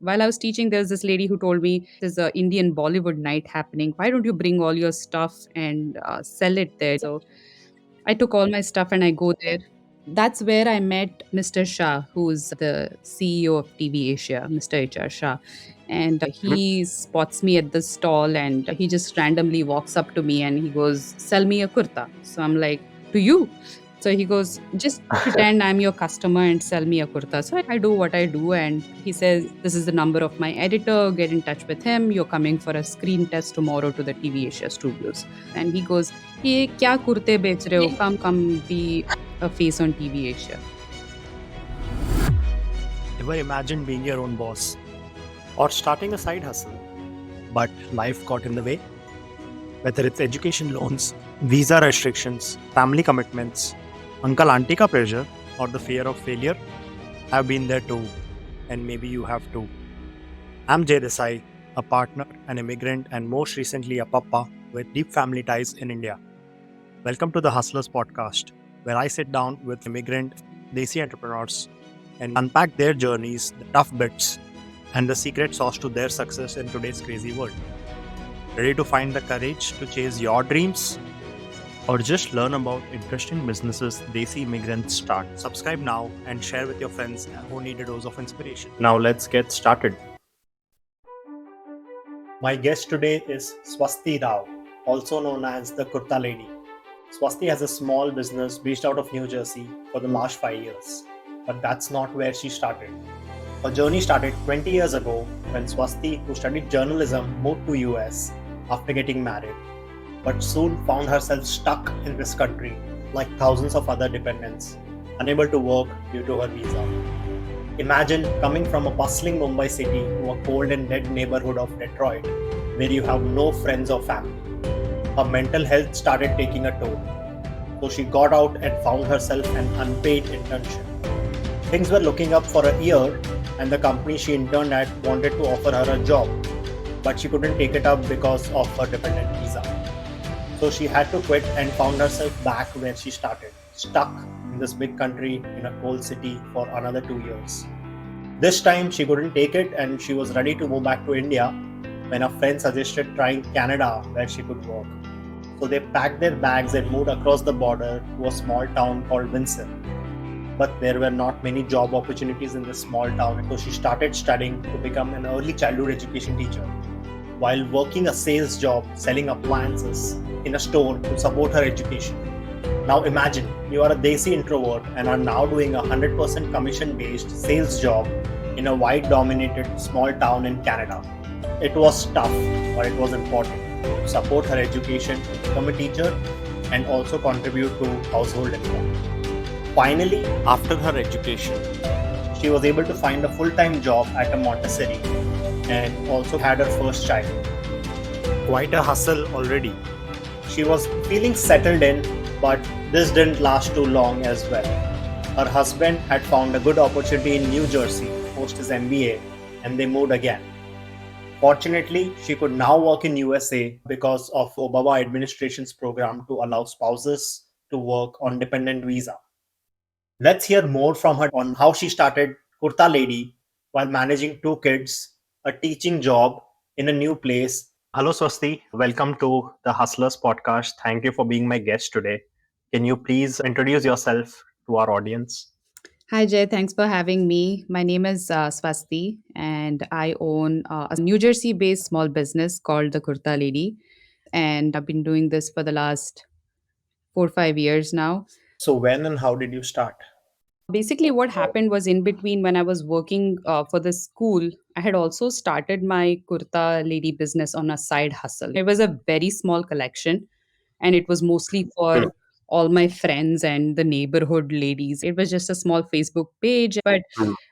while I was teaching, there's this lady who told me there's a Indian Bollywood night happening. Why don't you bring all your stuff and sell it there? So I took all my stuff and I go there. That's where I met Mr. Shah, who's the CEO of TV Asia, Mr. HR Shah. And he spots me at the stall and he just randomly walks up to me and he goes, "Sell me a kurta." So I'm like, "To you?" So he goes, "Just pretend I'm your customer and sell me a kurta." So I do what I do. And he says, "This is the number of my editor. Get in touch with him. You're coming for a screen test tomorrow to the TV Asia studios." And he goes, "ये क्या कुर्ते बेच रहे हो? Come be a face on TV Asia." Ever imagine being your own boss or starting a side hustle, but life got in the way? Whether it's education loans, visa restrictions, family commitments, uncle auntie ka pressure, or the fear of failure, I've been there too, and maybe you have too. I'm Jai Desai, a partner, an immigrant, and most recently a papa with deep family ties in India. Welcome to the Hustlers podcast, where I sit down with immigrant, Desi entrepreneurs and unpack their journeys, the tough bits, and the secret sauce to their success in today's crazy world. Ready to find the courage to chase your dreams? Or just learn about interesting businesses Desi immigrants start? Subscribe now and share with your friends who need a dose of inspiration. Now let's get started. My guest today is Svasti Rao, also known as the Kurta Lady. Swasti has a small business based out of New Jersey for the last 5 years. But that's not where she started. Her journey started 20 years ago when Swasti, who studied journalism, moved to US after getting married, but soon found herself stuck in this country like thousands of other dependents, unable to work due to her visa. Imagine coming from a bustling Mumbai city to a cold and dead neighborhood of Detroit where you have no friends or family. Her mental health started taking a toll, so she got out and found herself an unpaid internship. Things were looking up for a year, and the company she interned at wanted to offer her a job, but she couldn't take it up because of her dependent visa. So she had to quit and found herself back where she started, stuck in this big country in a cold city for another 2 years. This time she couldn't take it and she was ready to move back to India when a friend suggested trying Canada where she could work. So they packed their bags and moved across the border to a small town called Windsor. But there were not many job opportunities in this small town, so she started studying to become an early childhood education teacher while working a sales job selling appliances in a store to support her education. Now imagine you are a Desi introvert and are now doing a 100% commission based sales job in a white dominated small town in Canada. It was tough, but it was important to support her education, to become a teacher, and also contribute to household income. Finally, after her education, she was able to find a full-time job at a Montessori and also had her first child. Quite a hustle already. She was feeling settled in, but this didn't last too long as well. Her husband had found a good opportunity in New Jersey post his MBA, and they moved again. Fortunately, she could now work in USA because of Obama administration's program to allow spouses to work on dependent visa. Let's hear more from her on how she started Kurta Lady while managing two kids, a teaching job in a new place. Hello, Swasti. Welcome to the Hustlers podcast. Thank you for being my guest today. Can you please introduce yourself to our audience? Hi, Jay. Thanks for having me. My name is Svasti, and I own a New Jersey based small business called the Kurta Lady. And I've been doing this for the last 4 or 5 years now. So, when and how did you start? Basically, what happened was in between when I was working for the school, I had also started my Kurta Lady business on a side hustle. It was a very small collection and it was mostly for all my friends and the neighborhood ladies. It was just a small Facebook page, but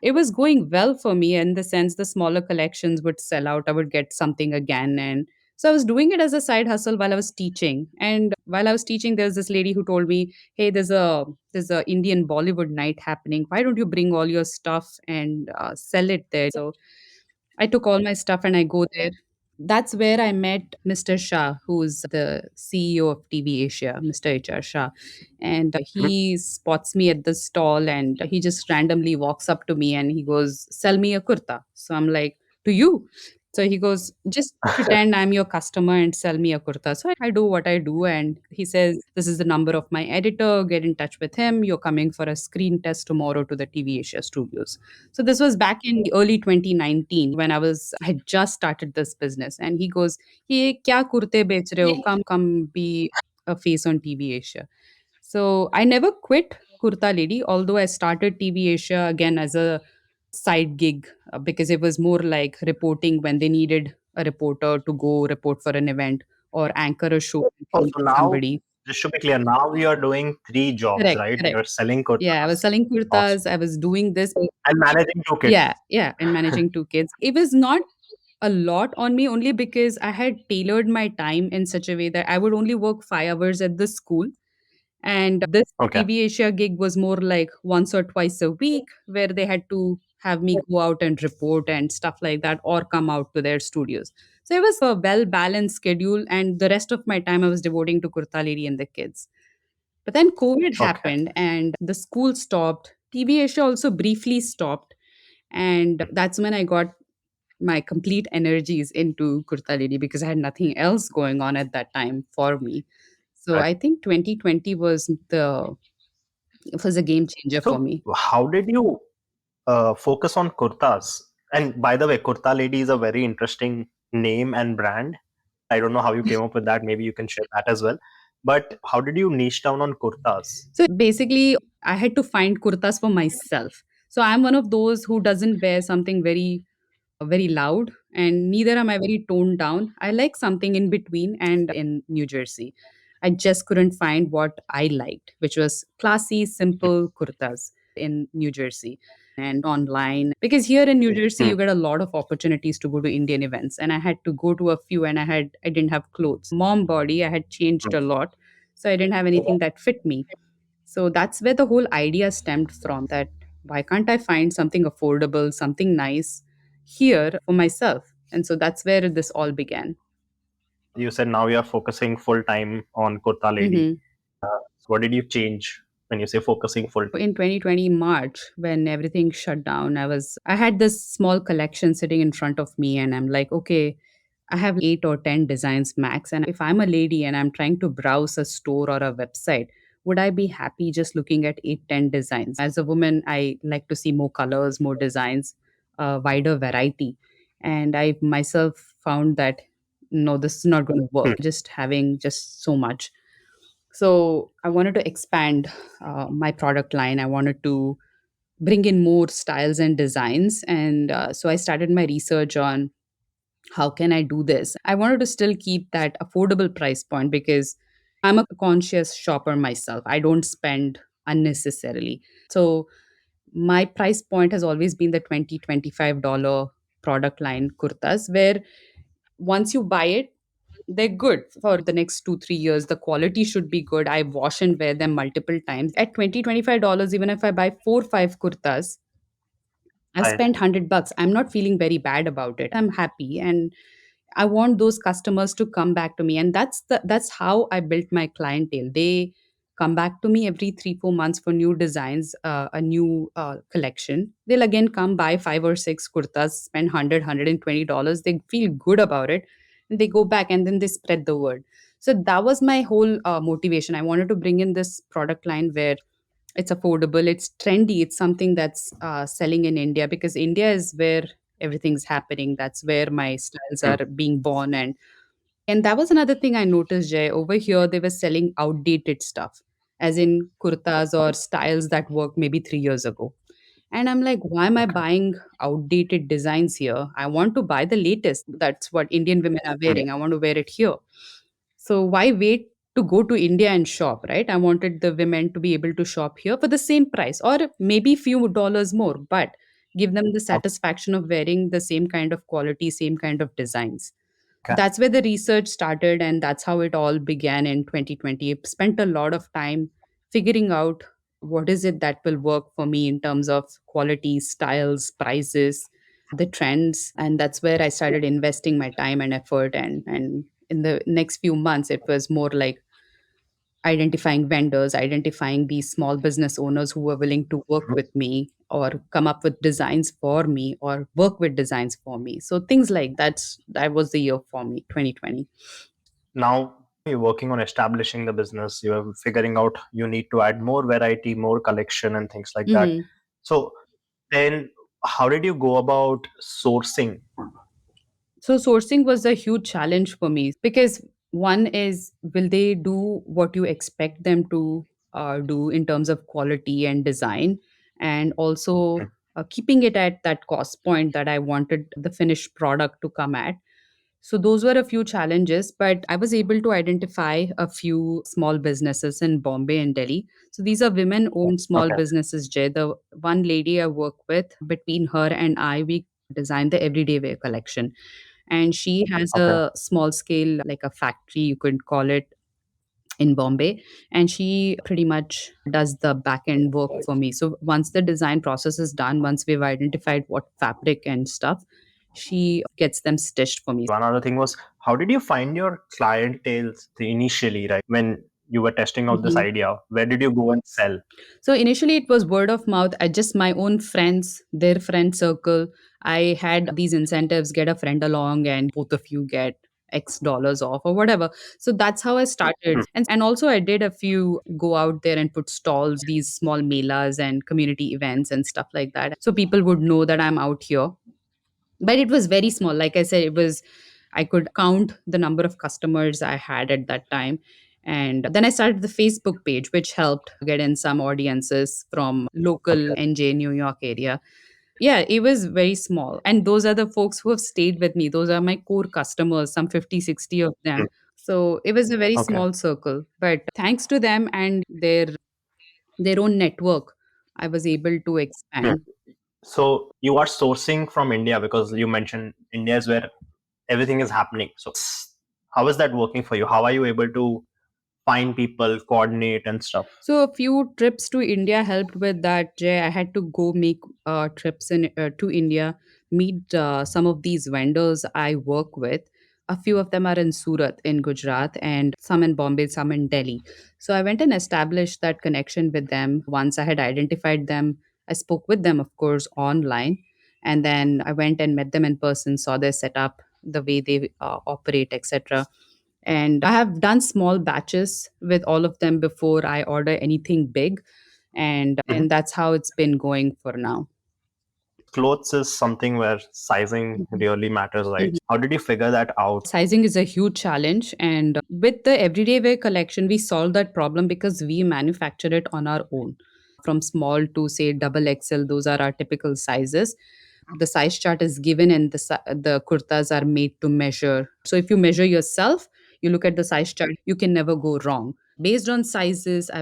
it was going well for me in the sense the smaller collections would sell out. I would get something again. And so I was doing it as a side hustle while I was teaching. And while I was teaching, there was this lady who told me, "Hey, there's a Indian Bollywood night happening. Why don't you bring all your stuff and sell it there?" So I took all my stuff and I go there. That's where I met Mr. Shah, who's the CEO of TV Asia, Mr. HR Shah. And Mhm. he spots me at the stall and he just randomly walks up to me and he goes, "Sell me a kurta." So I'm like, "To you?" So he goes, "Just pretend I'm your customer and sell me a kurta." So I do what I do. And he says, "This is the number of my editor. Get in touch with him. You're coming for a screen test tomorrow to the TV Asia studios." So this was back in early 2019 when I had just started this business. And he goes, "Ye kya kurte bech rahe ho? Come be a face on TV Asia." So I never quit Kurta Lady, although I started TV Asia again as a side gig because it was more like reporting when they needed a reporter to go report for an event or anchor a show if they Oh, so needed now, somebody. just to be clear, now you are doing three jobs, Correct, right? correct. You're selling Yeah, I was kurtas. selling Awesome. kurtas, I was doing this. And managing two Yeah, kids. yeah, and managing two kids. It was not a lot on me only because I had tailored my time in such a way that I would only work 5 hours at the school. And this Okay. TV Asia gig was more like once or twice a week where they had to have me go out and report and stuff like that or come out to their studios. So it was a well balanced schedule. And the rest of my time I was devoting to Kurta Lady and the kids. But then COVID Okay. happened and the school stopped. TV Asia also briefly stopped. And that's when I got my complete energies into Kurta Lady because I had nothing else going on at that time for me. So Right. I think 2020 was a game changer for So, me. how did you focus on kurtas? And by the way, Kurta Lady is a very interesting name and brand. I don't know how you came up with that. Maybe you can share that as well. But how did you niche down on kurtas? So basically, I had to find kurtas for myself. So I'm one of those who doesn't wear something very loud, and neither am I very toned down. I like something in between. And in New Jersey, I just couldn't find what I liked, which was classy, simple kurtas in New Jersey and online. Because here in New Jersey, Hmm. you get a lot of opportunities to go to Indian events, and I had to go to a few, and I didn't have clothes. Mom body, I had changed Hmm. a lot, so I didn't have anything that fit me. So that's where the whole idea stemmed from, that why can't I find something affordable, something nice here for myself? And so that's where this all began. You said now you are focusing full time on Kurta Lady. Mhm. So what did you change when you say focusing full? In 2020 March, when everything shut down, I had this small collection sitting in front of me, and I'm like, okay, I have 8 or 10 designs max. And if I'm a lady and I'm trying to browse a store or a website, would I be happy just looking at 8, 10 designs? As a woman, I like to see more colors, more designs, a wider variety. And I myself found that no, this is not going to work. Hmm. Just having just so much. So I wanted to expand my product line. I wanted to bring in more styles and designs. And so I started my research on how can I do this. I wanted to still keep that affordable price point because I'm a conscious shopper myself. I don't spend unnecessarily. So my price point has always been the $20 $25 product line kurtas, where once you buy it, they're good for the next 2 3 years. The quality should be good. I wash and wear them multiple times. At $20 $25, even if I buy 4 5 kurtas, I've Right. spent $100. I'm not feeling very bad about it. I'm happy, and I want those customers to come back to me. And that's how I built my clientele. They come back to me every 3 4 months for new designs, a new collection. They'll again come buy 5 or 6 kurtas, spend $100 $120. They feel good about it, and they go back, and then they spread the word. So that was my whole motivation. I wanted to bring in this product line where it's affordable, it's trendy, it's something that's selling in India, because India is where everything's happening. That's where my styles Hmm. are being born. And that was another thing I noticed, Jay. Over here they were selling outdated stuff, as in kurtas or styles that worked maybe 3 years ago. And I'm like, why am I Okay. buying outdated designs here? I want to buy the latest. That's what Indian women are Hmm. wearing. I want to wear it here. So why wait to go to India and shop, right? I wanted the women to be able to shop here for the same price or maybe few dollars more, but give them the satisfaction of wearing the same kind of quality, same kind of designs. Okay. That's where the research started, and that's how it all began in 2020. I spent a lot of time figuring out what is it that will work for me in terms of quality, styles, prices. the trends, and that's where I started investing my time and effort. And in the next few months, it was more like identifying vendors, identifying these small business owners who were willing to work with me or come up with designs for me or work with designs for me. So things like that was the year for me, 2020. Now you're working on establishing the business, you're figuring out you need to add more variety, more collection, and things like that. Mhm. So then, how did you go about sourcing? So sourcing was a huge challenge for me because one is, will they do what you expect them to do in terms of quality and design, and also keeping it at that cost point that I wanted the finished product to come at. So those were a few challenges, but I was able to identify a few small businesses in Bombay and Delhi. So these are women-owned small Okay. businesses, Jay. The one lady I work with, between her and I, we designed the everyday wear collection. And she has Okay. a small scale, like a factory, you could call it, in Bombay. And she pretty much does the back end work for me. So once the design process is done, once we've identified what fabric and stuff, she gets them stitched for me. One other thing was, how did you find your clientele initially, right? When you were testing out this Mhm. idea, where did you go and sell? So initially it was word of mouth. I just my own friends, their friend circle. I had these incentives, get a friend along and both of you get X dollars off or whatever. So that's how I started. And also I did a few go out there and put stalls, these small melas and community events and stuff like that. So people would know that I'm out here. But it was very small. Like I said, it was, I could count the number of customers I had at that time. And then I started the Facebook page, which helped get in some audiences from local Okay. NJ, New York area. Yeah, it was very small. And those are the folks who have stayed with me. Those are my core customers, some 50, 60 of them. So it was a very Okay. small circle. But thanks to them and their own network, I was able to expand. So you are sourcing from India because you mentioned India is where everything is happening. So how is that working for you? How are you able to find people, coordinate, and stuff? So a few trips to India helped with that, Jay. I had to go make trips in to India, meet some of these vendors I work with. A few of them are in Surat in Gujarat, and some in Bombay, some in Delhi. So I went and established that connection with them. Once I had identified them, I spoke with them, of course, online, and then I went and met them in person, saw their setup, the way they operate, etc. And I have done small batches with all of them before I order anything big. And that's how it's been going for now. Clothes is something where sizing really matters, right? How did you figure that out? Sizing is a huge challenge. And with the everyday wear collection, we solve that problem because we manufacture it on our own. From small to say double XL, those are our typical sizes. The size chart is given, and the kurtas are made to measure. So if you measure yourself, you look at the size chart, you can never go wrong. Based on sizes, I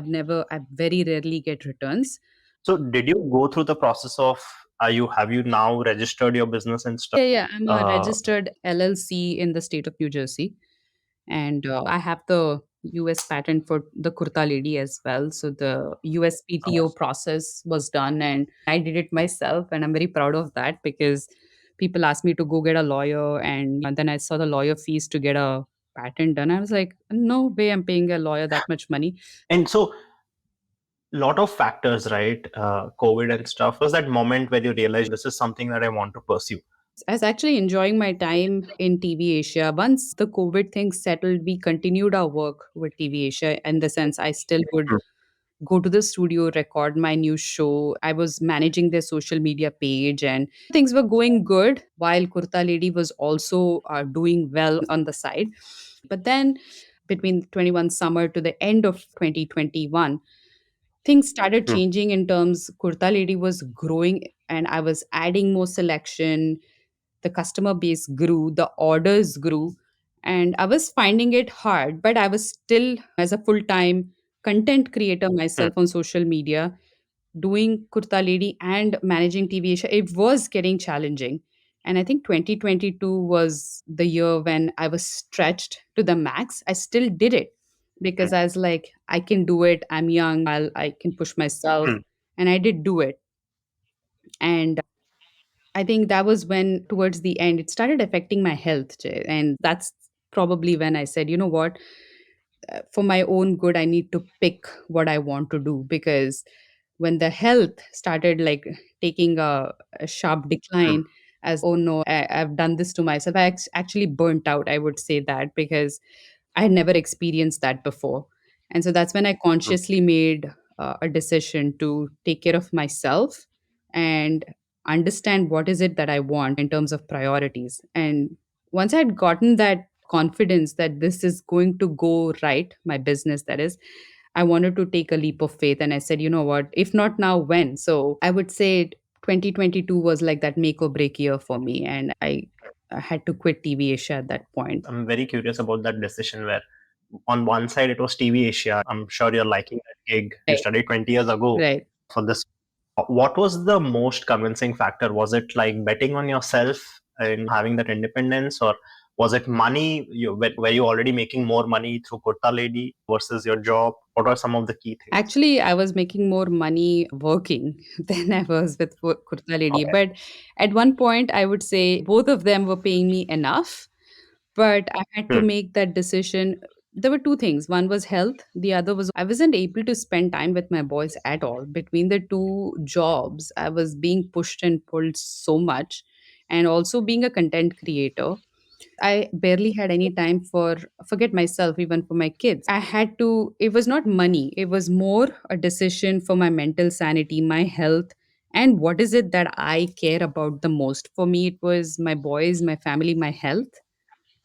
very rarely get returns. So did you go through the process of, are you have you now registered your business and stuff? Yeah, yeah, I'm a Uh, registered LLC in the state of New Jersey. And I have the US patent for the Kurta Lady as well. So the USPTO process was done, and I did it myself. And I'm very proud of that because people asked me to go get a lawyer. And then I saw the lawyer fees to get a patent done. I was like, no way I'm paying a lawyer that much money. and so lot of factors, right? COVID and stuff. Was that moment where you realized this is something that I want to pursue? I was actually enjoying my time in TV Asia. Once the COVID thing settled, we continued our work with TV Asia in the sense I still would go to the studio, record my new show. I was managing their social media page and things were going good while Kurta Lady was also doing well on the side. But then between 21 summer to the end of 2021, things started Hmm. changing in terms Kurta Lady was growing and I was adding more selection. The customer base grew, the orders grew, and I was finding it hard, but I was still as a full-time content creator Hmm. myself on social media, doing Kurta Lady and managing TV Asia. It was getting challenging. And I think 2022 was the year when I was stretched to the max. I still did it because I was like, I can do it. I'm young. I can push myself. Hmm. And I did do it. And I think that was when, towards the end, it started affecting my health, Jay. And that's probably when I said, you know what, for my own good, I need to pick what I want to do. Because when the health started like taking a sharp Hmm. decline, as oh no, I've done this to myself, I actually burnt out, I would say that, because I had never experienced that before. And so that's when I Hmm. consciously made a decision to take care of myself and understand what is it that I want in terms of priorities. And once I had gotten that confidence that this is going to go right, my business that is, I wanted to take a leap of faith. And I said, you know what, if not now, when? So I would say 2022 was like that make or break year for me. And I had to quit TV Asia at that point. I'm very curious about that decision where on one side it was TV Asia. I'm sure you're liking that gig. You Right. studied 20 years ago Right. for this. What was the most convincing factor? Was it like betting on yourself and having that independence, or was it money? Were you already making more money through Kurta Lady versus your job? What are some of the key things? Actually, I was making more money working than I was with Kurta Lady. Okay. But at one point, I would say both of them were paying me enough, but I had to Hmm. make that decision. There were two things. One was health. The other was I wasn't able to spend time with my boys at all. Between the two jobs, I was being pushed and pulled so much. And also being a content creator, I barely had any time for forget myself, even for my kids. I had to, it was not money, it was more a decision for my mental sanity, my health, and what is it that I care about the most. For me, it was my boys, my family, my health.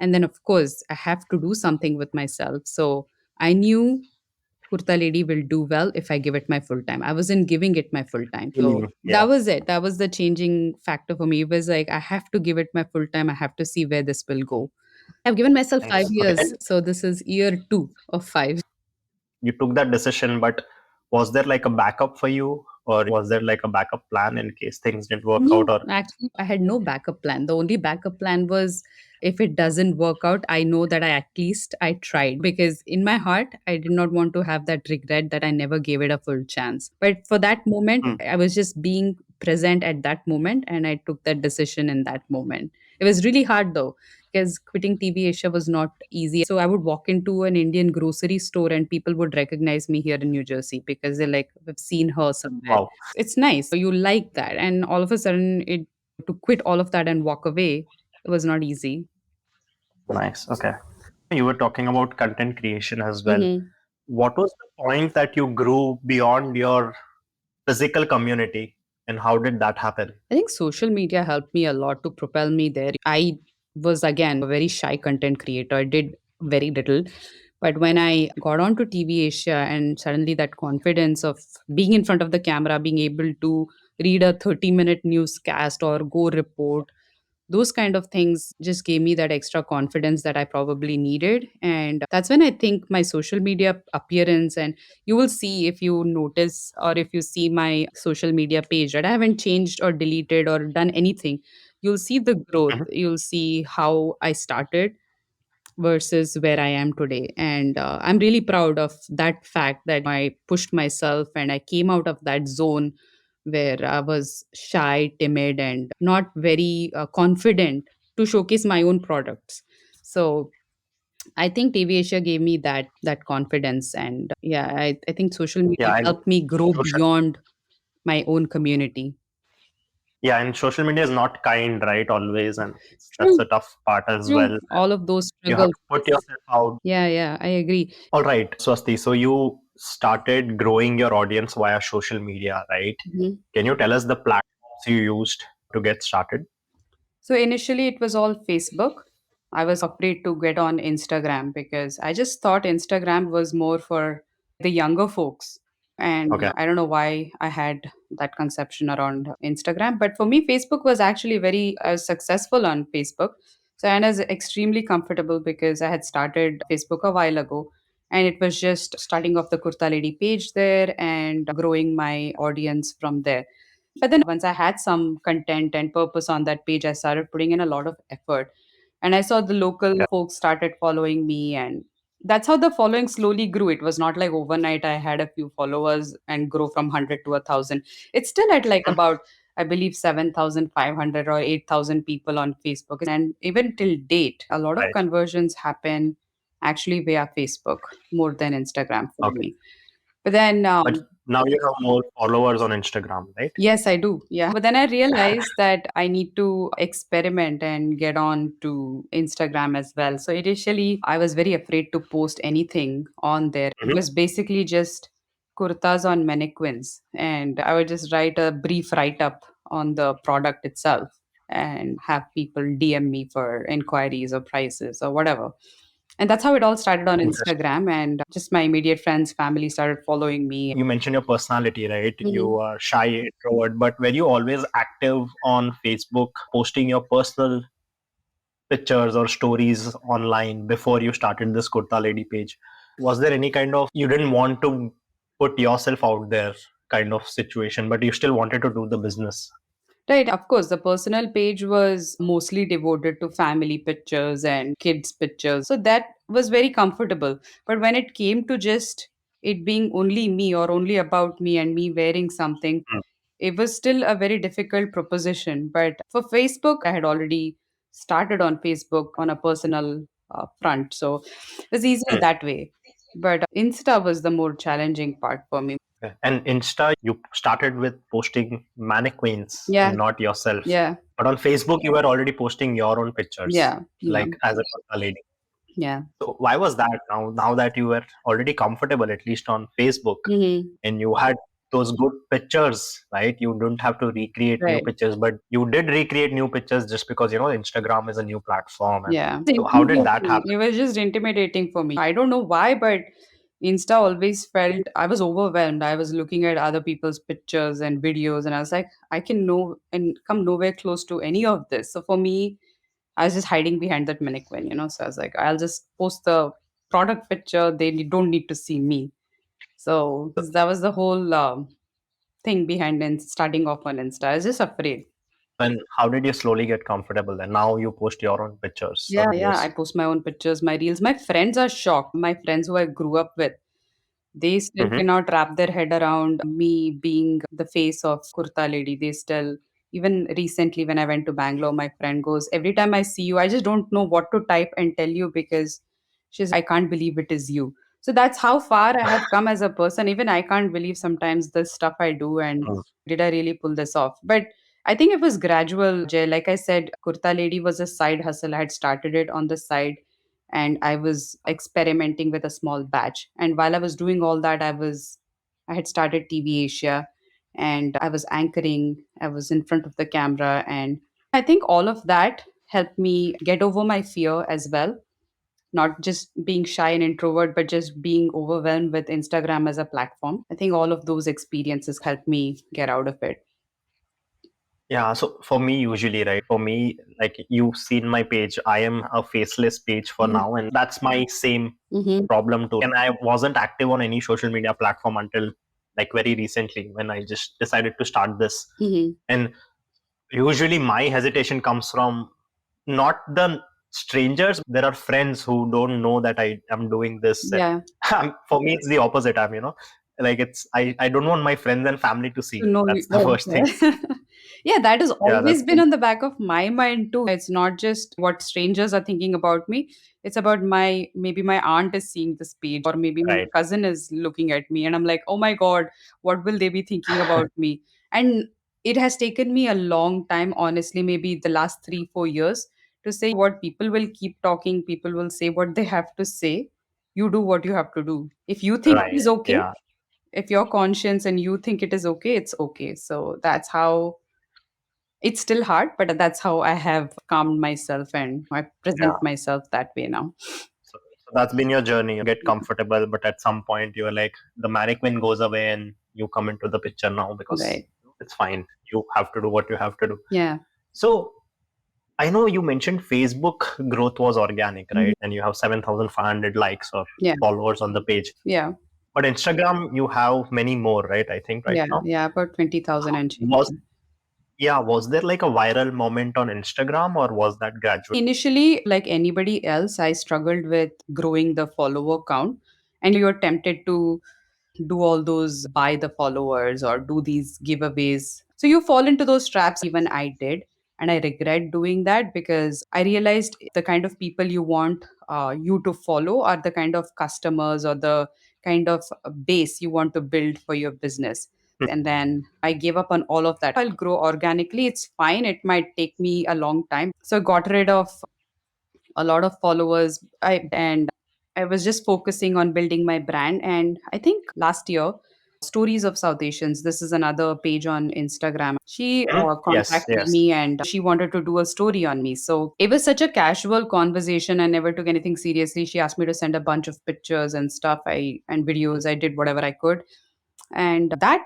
And then, of course, I have to do something with myself. So I knew Kurta Lady will do well if I give it my full time. I wasn't giving it my full time. So Yeah. that was it. That was the changing factor for me. It was like, I have to give it my full time. I have to see where this will go. I've given myself five Nice. Okay. years. And So this is year two of five. you took that decision, but was there like a backup for you, or was there like a backup plan in case things didn't work out? No, Or actually, I had no backup plan. The only backup plan was if it doesn't work out, I know that I at least I tried, because in my heart, I did not want to have that regret that I never gave it a full chance. But for that moment, Hmm. I was just being present at that moment and I took that decision in that moment. It was really hard though, because quitting TV Asia was not easy. So I would walk into an Indian grocery store and people would recognize me here in New Jersey because they're like, we've seen her somewhere. Wow. It's nice. You like that. And all of a sudden, it to quit all of that and walk away, it was not easy. Nice. Okay. You were talking about content creation as well. Mhm. What was the point that you grew beyond your physical community, and how did that happen? I think social media helped me a lot to propel me there. I was again a very shy content creator. I did very little. But when I got onto TV Asia and suddenly that confidence of being in front of the camera, being able to read a 30-minute newscast or go report, those kind of things just gave me that extra confidence that I probably needed. And that's when I think my social media appearance, and you will see if you notice or if you see my social media page, that I haven't changed or deleted or done anything. You'll see the growth, Mhm. you'll see how I started versus where I am today. And I'm really proud of that fact that I pushed myself and I came out of that zone where I was shy, timid, and not very confident to showcase my own products. So I think TV Asia gave me that confidence, and yeah, I think social Yeah, media and helped me grow social beyond my own community. yeah, and social media is not kind, right? Always, and that's True, a tough part as true. well. All of those You have struggles. to put yourself out. Yeah, yeah, I agree. All right, Swasti. So you started growing your audience via social media, right? Mhm. Can you tell us the platforms you used to get started? So initially it was all Facebook. I was afraid to get on Instagram because I just thought Instagram was more for the younger folks. And Okay. I don't know why I had that conception around Instagram. But for me, Facebook was actually very successful on Facebook. So and I was extremely comfortable because I had started Facebook a while ago. And it was just starting off the Kurta Lady page there and growing my audience from there. But then once I had some content and purpose on that page, I started putting in a lot of effort. And I saw the local Yeah. folks started following me, and that's how the following slowly grew. It was not like overnight I had a few followers and grow from 100 to 1,000. It's still at like about I believe 7,500 or 8,000 people on Facebook. And even till date, a lot of Right. conversions happen actually via Facebook more than Instagram for Okay. me. But then But now you have more followers on Instagram, right? yes, I do. Yeah. But then I realized that I need to experiment and get on to Instagram as well. So initially, I was very afraid to post anything on there. It Hmm. was basically just kurtas on mannequins. And I would just write a brief write up on the product itself and have people DM me for inquiries or prices or whatever. And that's how it all started on Interesting. Instagram. And just my immediate friends, family started following me. You mentioned your personality, right? Mhm. You are shy, introvert, but were you always active on Facebook, posting your personal pictures or stories online before you started this Kurta Lady page? Was there any kind of you didn't want to put yourself out there kind of situation, but you still wanted to do the business? Right, of course, the personal page was mostly devoted to family pictures and kids' pictures. So that was very comfortable. But when it came to just it being only me or only about me and me wearing something, Mm. it was still a very difficult proposition. But for Facebook, I had already started on Facebook on a personal front. So it was easier Mm. that way. But Insta was the more challenging part for me. Okay. And Insta, you started with posting mannequins Yeah, and not yourself. yeah, But on Facebook, you were already posting your own pictures, yeah, yeah, like as a Kurta lady. yeah. So why was that? Now that you were already comfortable, at least on Facebook, Hmm. and you had those good pictures, right? You don't have to recreate new Right. pictures, but you did recreate new pictures just because Instagram is a new platform. And Yeah. so, how did that Intimidating. happen? It was just intimidating for me. I don't know why, but Insta always felt I was overwhelmed. I was looking at other people's pictures and videos, and I was like, I can know and come nowhere close to any of this. So for me, I was just hiding behind that mannequin. So I was like, I'll just post the product picture. Don't need to see me. So So, that was the whole thing behind starting off on Insta. I was just afraid. and how did you slowly get comfortable? And now you post your own pictures or Yeah, I videos. post my own pictures, my reels. My friends are shocked. My friends who I grew up with, they still Hmm. cannot wrap their head around me being the face of Kurta Lady. They still, even recently when I went to Bangalore, my friend goes, every time I see you, I just don't know what to type and tell you because I can't believe it is you. So that's how far I have come as a person. Even I can't believe sometimes the stuff I do and did I really pull this off? But I think it was gradual, Jay. Like I said, Kurta Lady was a side hustle. I had started it on the side and I was experimenting with a small batch. And while I was doing all that, I had started TV Asia and I was anchoring, I was in front of the camera. And I think all of that helped me get over my fear as well. Not just being shy and introvert, but just being overwhelmed with Instagram as a platform. I think all of those experiences helped me get out of it. Yeah, so for me, usually, right? For me, like you've seen my page, I am a faceless page for Mhm. now, and that's my same Mhm. problem too. And I wasn't active on any social media platform until like very recently when I just decided to start this. Mhm. And usually my hesitation comes from not the strangers. There are friends who don't know that I am doing this. And Yeah. for me, it's the opposite. Like I don't want my friends and family to To see. know you. That's the Oh, first thing. okay. Yeah, that has Yeah, always that's been on the back of my mind too. It's not just what strangers are thinking about me. It's about maybe my aunt is seeing this page or maybe my right. cousin is looking at me and I'm like, oh my God, what will they be thinking about me? And it has taken me a long time, honestly, maybe the last 3, 4 years to say what people will keep talking, people will say what they have to say. You do what you have to do. If you think it Right. is okay, Yeah. if you're conscious and you think it is okay, it's okay. So that's how it's still hard, but that's how I have calmed myself and I Yeah. present myself that way now. So that's been your journey. You get comfortable, but at some point you're like the mannequin goes away and you come into the picture now because Right. it's fine. You have to do what you have to do. Yeah. So I know you mentioned Facebook growth was organic, Mhm. right? And you have 7,500 likes or Yeah. followers on the page. Yeah. But Instagram, you have many more, right? I think right Yeah. now. Yeah. About 20,000 and Was change. Yeah, was there like a viral moment on Instagram or was that gradual? Initially, like anybody else, I struggled with growing the follower count. And you're tempted to do all those buy the followers or do these giveaways. So you fall into those traps, even I did. And I regret doing that because I realized the kind of people you want you to follow are the kind of customers or the kind of base you want to build for your business. And then I gave up on all of that. I'll grow organically. It's fine. It might take me a long time. So I got rid of a lot of followers. I was just focusing on building my brand. And I think last year, Stories of South Asians, this is another page on Instagram. She Yes, contacted yes. me and she wanted to do a story on me. So it was such a casual conversation. I never took anything seriously. She asked me to send a bunch of pictures and stuff. I and videos. I did whatever I could. And that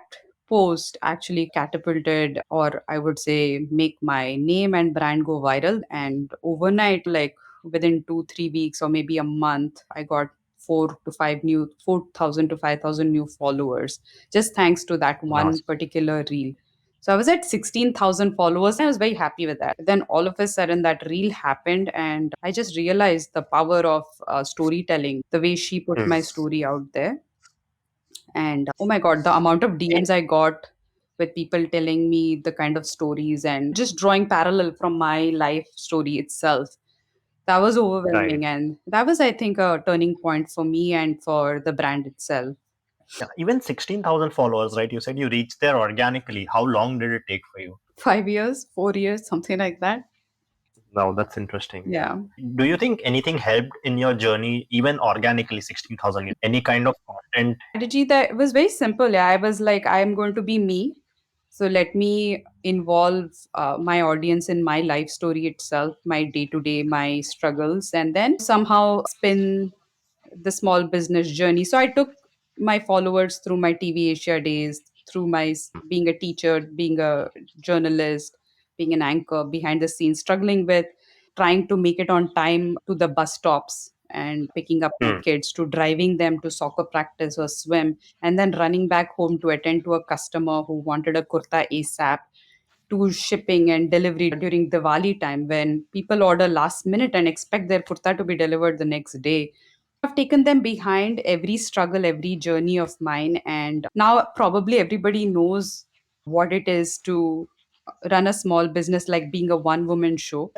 post actually catapulted, or I would say, make my name and brand go viral. And overnight, like within 2, 3 weeks, or maybe a month, I got 4,000 to 5,000 new followers, just thanks to that one Awesome. particular reel. So I was at 16,000 followers. I was very happy with that. Then all of a sudden, that reel happened, and I just realized the power of storytelling, the way she put Hmm. my story out there. And oh my God, the amount of DMs I got with people telling me the kind of stories and just drawing parallel from my life story itself. That was Right. overwhelming. And that was, I think, a turning point for me and for the brand itself. Yeah, even 16,000 followers, right? You said you reached there organically. How long did it take for you? 5 years, 4 years, something like that. Wow, that's interesting. Yeah. Do you think anything helped in your journey, even organically, 16,000? Any kind of content? Strategy that was very simple. Yeah, I was like, I'm going to be me. So let me involve my audience in my life story itself, my day to day, my struggles, and then somehow spin the small business journey. So I took my followers through my TV Asia days, through my being a teacher, being a journalist, being an anchor behind the scenes, struggling with trying to make it on time to the bus stops and picking up my Hmm. kids, to driving them to soccer practice or swim, and then running back home to attend to a customer who wanted a kurta ASAP, to shipping and delivery during Diwali time when people order last minute and expect their kurta to be delivered the next day. I've taken them behind every struggle, every journey of mine, and now probably everybody knows what it is to run a small business, like being a one woman show.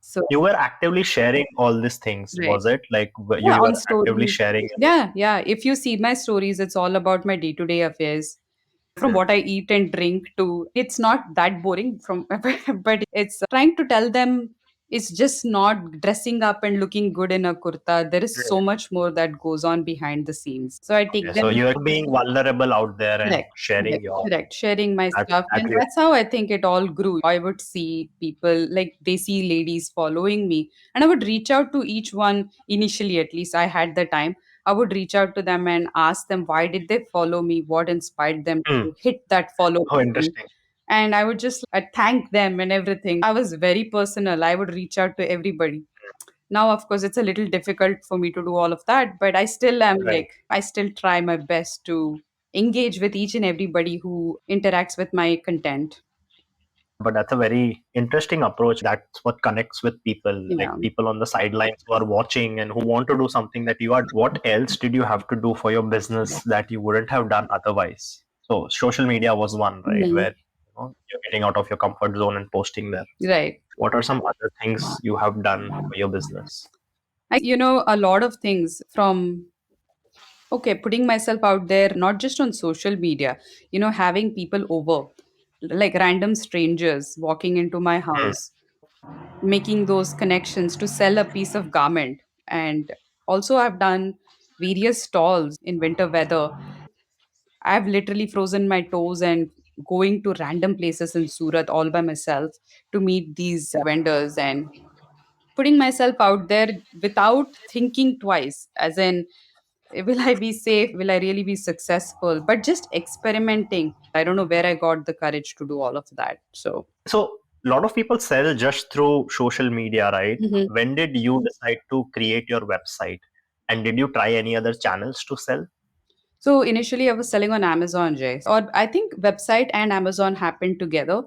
So, You were actively sharing all these things, right. was it? Like Yeah, you on were actively stories. sharing Yeah, yeah. If you see my stories, it's all about my day to day affairs, from everything. what I eat and drink to it's not that boring from but it's trying to tell them it's just not dressing up and looking good in a kurta. There is so much more that goes on behind the scenes. So I take Okay, so them. you are being vulnerable out there and Correct. sharing Correct. your. Correct. Sharing my That's stuff. And exactly. that's how I think it all grew. I would see people like they see ladies following me, and I would reach out to each one initially, at least I had the time. I would reach out to them and ask them why did they follow me? What inspired them Hmm. to hit that follow Oh, button? interesting. And I would just thank them and everything. I was very personal. I would reach out to everybody. Now, of course, it's a little difficult for me to do all of that, but I still am Right. like, I still try my best to engage with each and everybody who interacts with my content. But that's a very interesting approach. That's what connects with people, like Yeah. people on the sidelines who are watching and who want to do something that you are. What else did you have to do for your business that you wouldn't have done otherwise? So social media was one, right? Mhm. Where you're getting out of your comfort zone and posting there. Right. What are some other things you have done for your business? A lot of things from, okay, putting myself out there, not just on social media, having people over, like random strangers walking into my Hmm. house, making those connections to sell a piece of garment. And also, I've done various stalls in winter weather. I've literally frozen my toes and going to random places in Surat all by myself to meet these vendors and putting myself out there without thinking twice, as in, will I be safe? Will I really be successful? But just experimenting. I don't know where I got the courage to do all of that. So, So a lot of people sell just through social media, right? mhm. When did you decide to create your website? And did you try any other channels to sell? So initially I was selling on Amazon, Jay. Or I think website and Amazon happened together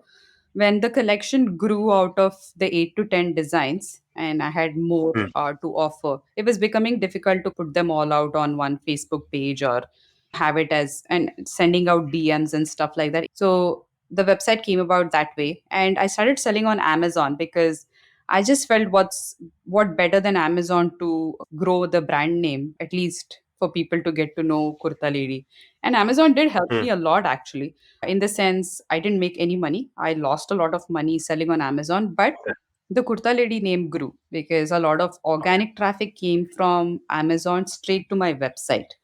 when the collection grew out of the 8 to 10 designs and I had more Hmm. to offer. It was becoming difficult to put them all out on one Facebook page or have it as and sending out DMs and stuff like that. So The website came about that way, and I started selling on Amazon because I just felt what better than Amazon to grow the brand name, at least for people to get to know Kurta Lady. And Amazon did help Hmm. me a lot, actually, in the sense I didn't make any money. I lost a lot of money selling on Amazon, but Okay. the Kurta Lady name grew because a lot of Okay. organic traffic came from Amazon straight to my website,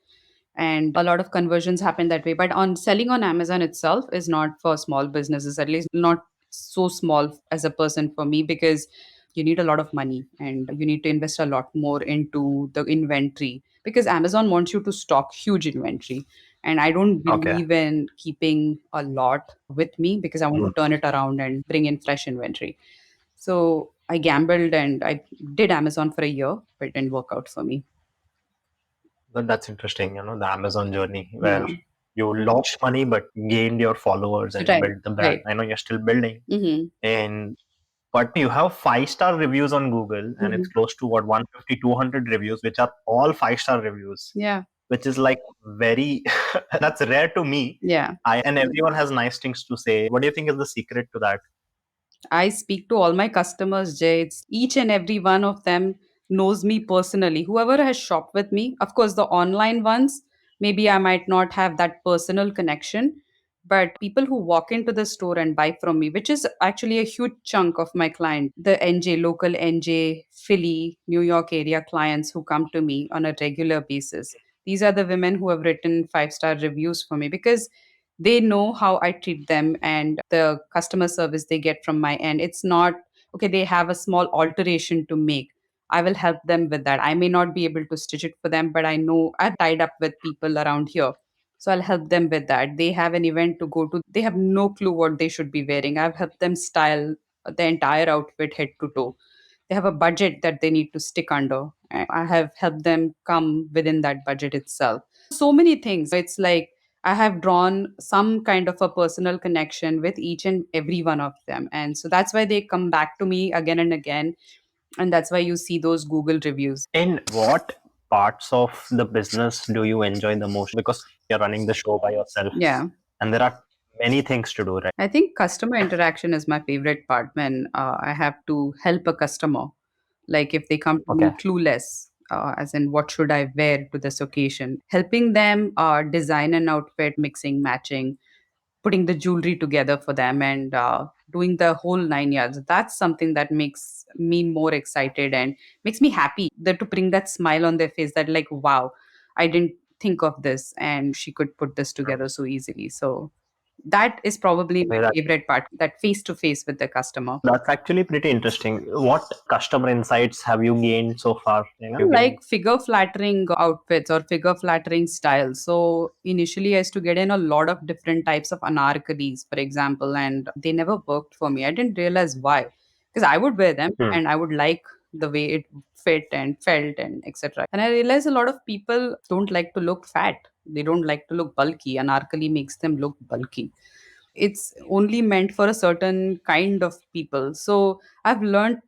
and a lot of conversions happen that way. But on selling on Amazon itself is not for small businesses, at least not so small as a person for me, because you need a lot of money and you need to invest a lot more into the inventory, because Amazon wants you to stock huge inventory, and I don't Okay. believe in keeping a lot with me because I want Hmm. to turn it around and bring in fresh inventory. So I gambled and I did Amazon for a year, but it didn't work out for me. That's interesting, the Amazon journey where Yeah. you lost money but gained your followers and Right. built the brand. Right. I know you're still building, Hmm. and but you have five-star reviews on Google, and it's Hmm. close to what, 150, 200 reviews, which are all five-star reviews, Yeah. which is like very that's rare to me. Yeah. I and everyone has nice things to say. What do you think is the secret to that? I speak to all my customers, Jay. It's each and every one of them knows me personally. Whoever has shopped with me, of course, the online ones, maybe I might not have that personal connection. But people who walk into the store and buy from me, which is actually a huge chunk of my client, the NJ, local NJ, Philly, New York area clients who come to me on a regular basis. These are the women who have written five-star reviews for me because they know how I treat them and the customer service they get from my end. It's not okay, they have a small alteration to make. I will help them with that. I may not be able to stitch it for them, but I know I've tied up with people around here. So I'll help them with that. They have an event to go to. They have no clue what they should be wearing. I've helped them style the entire outfit head to toe. They have a budget that they need to stick under. And I have helped them come within that budget itself. So many things. It's like I have drawn some kind of a personal connection with each and every one of them. And so that's why they come back to me again and again. And that's why you see those Google reviews. And what parts of the business do you enjoy the most? Because you're running the show by yourself, Yeah. and there are many things to do, right? I think customer interaction is my favorite part when I have to help a customer. Like if they come to Okay. me clueless, as in what should I wear to this occasion, helping them design an outfit, mixing, matching, putting the jewelry together for them, and doing the whole 9 yards. That's something that makes me more excited and makes me happy that to bring that smile on their face that, like, wow, I didn't think of this and she could put this together so easily. So that is probably Okay, my favorite part, that face to face with the customer. that's actually pretty interesting. What customer insights have you gained so far? You gained. Like figure flattering outfits or figure flattering styles. So initially, I used to get in a lot of different types of anarkalis, for example, and they never worked for me. I didn't realize why, because I would wear them Hmm. and I would like the way it fit and felt and etc. And I realized a lot of people don't like to look fat. They don't like to look bulky. Anarkali makes them look bulky. It's only meant for a certain kind of people. So I've learned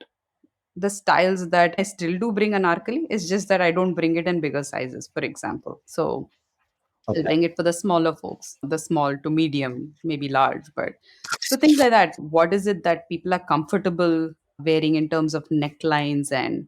the styles that I still do bring anarkali. It's just that I don't bring it in bigger sizes, for example. So I'll Okay. bring it for the smaller folks, the small to medium, maybe large. But so things like that. What is it that people are comfortable wearing in terms of necklines? And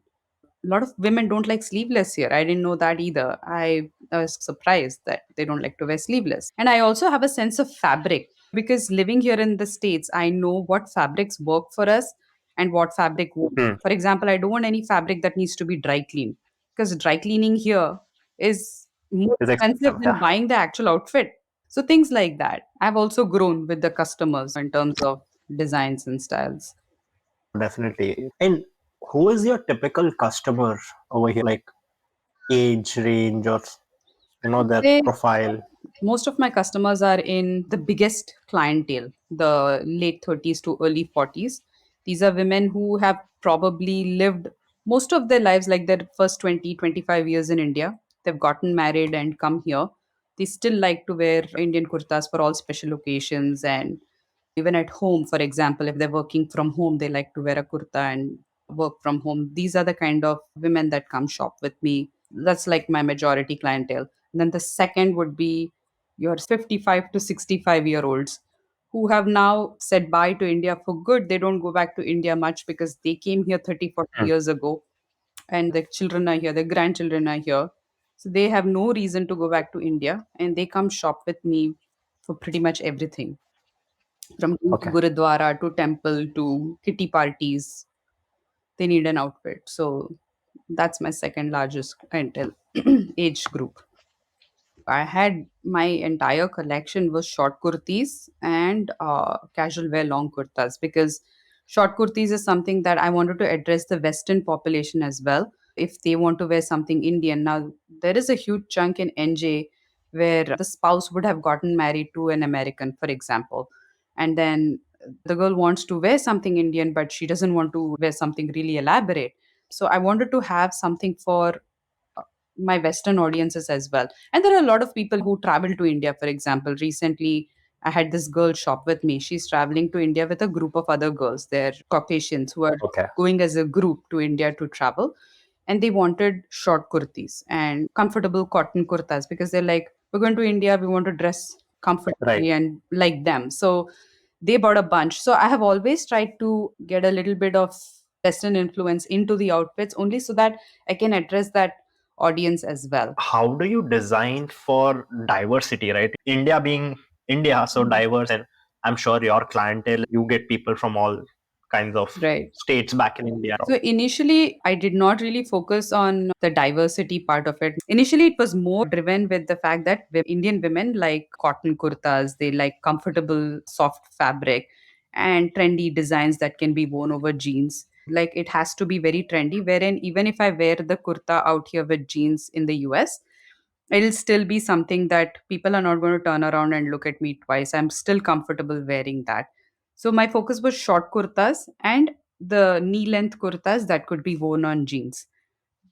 a lot of women don't like sleeveless here. I didn't know that either. I was surprised that they don't like to wear sleeveless. And I also have a sense of fabric because living here in the States, I know what fabrics work for us and what fabric won't. Hmm. For example, I don't want any fabric that needs to be dry cleaned because dry cleaning here is more It's expensive expensive. than Yeah, buying the actual outfit. So things like that. I've also grown with the customers in terms of designs and styles. definitely. And who is your typical customer over here? Like age range or their They profile. Most of my customers are in the biggest clientele, the late 30s to early 40s. These are women who have probably lived most of their lives, like their first 20, 25 years in India. They've gotten married and come here. They still like to wear Indian kurtas for all special occasions. And even at home, for example, if they're working from home, they like to wear a kurta and work from home. These are the kind of women that come shop with me. That's like my majority clientele. And then the second would be your 55 to 65-year-olds who have now said bye to India for good. They don't go back to India much because they came here 30, 40 Hmm. years ago and their children are here, their grandchildren are here. So they have no reason to go back to India and they come shop with me for pretty much everything from going to Okay. Gurudwara to temple to kitty parties. They need an outfit. So that's my second largest clientele age group. I had my entire collection was short kurtis and casual wear long kurtas because short kurtis is something that I wanted to address the Western population as well. If they want to wear something Indian, now there is a huge chunk in NJ where the spouse would have gotten married to an American, for example, and then the girl wants to wear something Indian, but she doesn't want to wear something really elaborate. So I wanted to have something for my Western audiences as well. And there are a lot of people who travel to India, for example. Recently, I had this girl shop with me. She's traveling to India with a group of other girls. They're Caucasians who are Okay. going as a group to India to travel. And they wanted short kurtis and comfortable cotton kurtas because they're like, we're going to India, we want to dress Right. comfortably and like them. So they bought a bunch. So I have always tried to get a little bit of Western influence into the outfits only so that I can address that audience as well. How do you design for diversity, right? India being India, so diverse, and I'm sure your clientele, you get people from all kinds of Right. states back in India. So initially, I did not really focus on the diversity part of it. Initially, it was more driven with the fact that Indian women like cotton kurtas, they like comfortable, soft fabric, and trendy designs that can be worn over jeans. Like it has to be very trendy, wherein even if I wear the kurta out here with jeans in the US, it'll still be something that people are not going to turn around and look at me twice. I'm still comfortable wearing that. So my focus was short kurtas and the knee length kurtas that could be worn on jeans.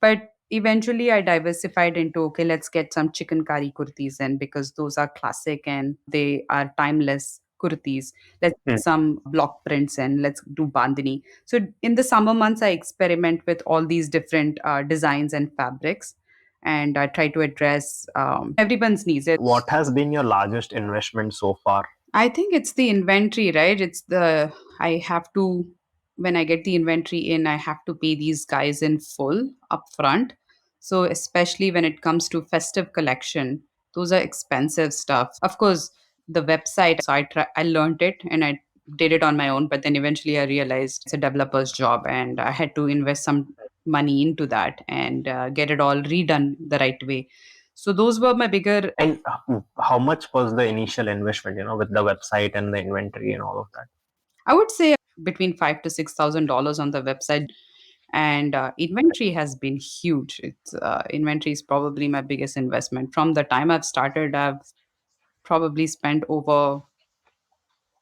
But eventually I diversified into okay, let's get some chicken kari kurtis in because those are classic and they are timeless kurtis. Let's Hmm. get some block prints and let's do bandhani. So in the summer months, I experiment with all these different designs and fabrics and I try to address everyone's needs. What has been your largest investment so far? I think it's the inventory, right? I have to, when I get the inventory in, I have to pay these guys in full upfront. So, especially when it comes to festive collection, those are expensive stuff. Of course, the website, I learned it and I did it on my own, but then eventually I realized it's a developer's job and I had to invest some money into that and get it all redone the right way. So, those were my bigger. And how much was the initial investment, with the website and the inventory and all of that? I would say between $5,000 to $6,000 on the website, and inventory has been huge. It's inventory is probably my biggest investment. From the time I've started, I've probably spent over